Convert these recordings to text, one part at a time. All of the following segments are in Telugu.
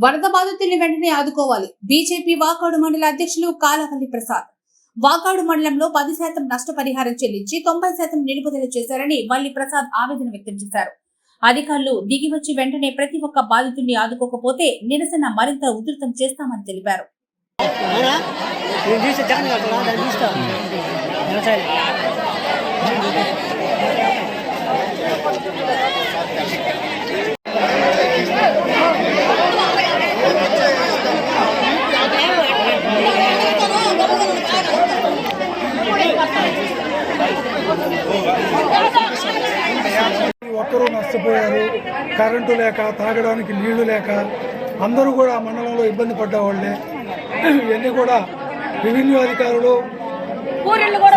వరద బాధితుల్ని వెంటనే ఆదుకోవాలి. బీజేపీ వాకాడు మండల అధ్యక్షులు కాలవల్లి ప్రసాద్ వాకాడు మండలంలో 10% నష్టపరిహారం చెల్లించి 90% నిలుపుదల చేశారని వల్లి ప్రసాద్ ఆవేదన వ్యక్తం చేశారు. అధికారులు దిగివచ్చి వెంటనే ప్రతి ఒక్క బాధితుల్ని ఆదుకోకపోతే నిరసన మరింత ఉధృతం చేస్తామని తెలిపారు. ఒక్కరూ నష్టపోయారు. కరెంటు లేక, తాగడానికి నీళ్లు లేక అందరూ కూడా మండలంలో ఇబ్బంది పడ్డవాళ్లే. ఇవన్నీ కూడా రెవెన్యూ అధికారులు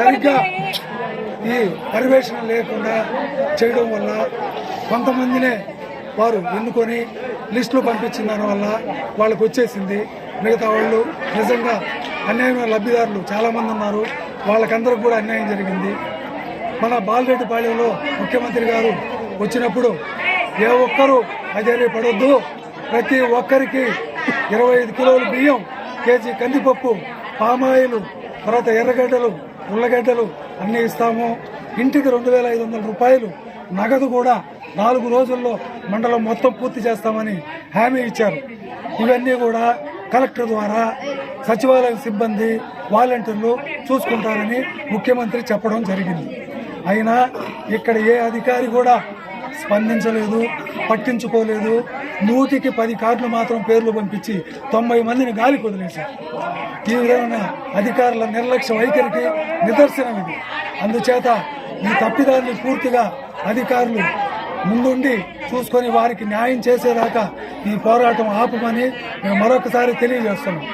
సరిగ్గా ఈ పర్యవేక్షణ లేకుండా చేయడం వల్ల కొంతమందినే వారు ఎన్నుకొని లిస్టులు పంపించిన దానివల్ల వాళ్ళకు వచ్చేసింది. మిగతా వాళ్ళు నిజంగా అన్యాయమైన లబ్ధిదారులు చాలామంది ఉన్నారు. వాళ్ళకందరూ కూడా అన్యాయం జరిగింది. మన బాలరెడ్డిపాళెంలో ముఖ్యమంత్రి గారు వచ్చినప్పుడు ఏ ఒక్కరూ అధైర్యపడొద్దు, ప్రతి ఒక్కరికి 25 కిలోలు బియ్యం, కేజీ కందిపప్పు, పామాయిలు, తర్వాత ఎర్రగడ్డలు, ఉల్లగడ్డలు అన్నీ ఇస్తాము. ఇంటికి 2500 రూపాయలు నగదు కూడా 4 రోజుల్లో మండలం మొత్తం పూర్తి చేస్తామని హామీ ఇచ్చారు. ఇవన్నీ కూడా కలెక్టర్ ద్వారా సచివాలయం సిబ్బంది, వాలంటీర్లు చూసుకుంటారని ముఖ్యమంత్రి చెప్పడం జరిగింది. అయినా ఇక్కడ ఏ అధికారి కూడా స్పందించలేదు, పట్టించుకోలేదు. 100కి 10 కార్డులు మాత్రం పేర్లు పంపించి 90 మందిని గాలికి వదిలేశారు. ఈ విధమైన అధికారుల నిర్లక్ష్య వైఖరికి నిదర్శనం ఇది. అందుచేత ఈ తప్పిదాన్ని పూర్తిగా అధికారులు ముందుండి చూసుకొని వారికి న్యాయం చేసేదాకా ఈ పోరాటం ఆపమని మేము మరొకసారి తెలియజేస్తున్నాం.